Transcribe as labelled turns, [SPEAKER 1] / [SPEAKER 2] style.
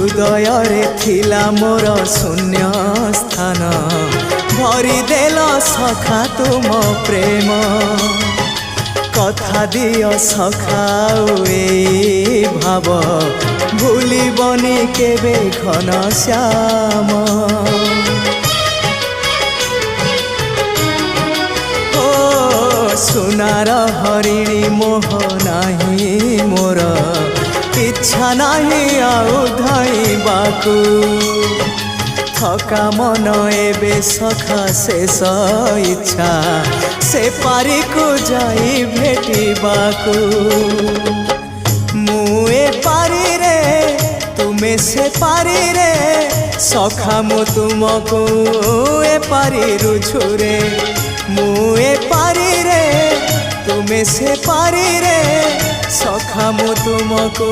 [SPEAKER 1] हृदय थिला मोर शून्य स्थान भरी देल सखा तुम प्रेम कथा दियो सखा ए भाव भूलिबनी केबे घन श्याम सुनार हरिणी मोह नाही मोर इच्छा नहीं आउ धइबाकू थका मन एबे सखा शेष इच्छा से पारी को जाई भेटिबाकू मुए पारी रे तुमे से पारी रे सखा मु तुमको ए पारी रुझुरे मुए पारी रे तुमे से पारी रे सखा मु तुमको।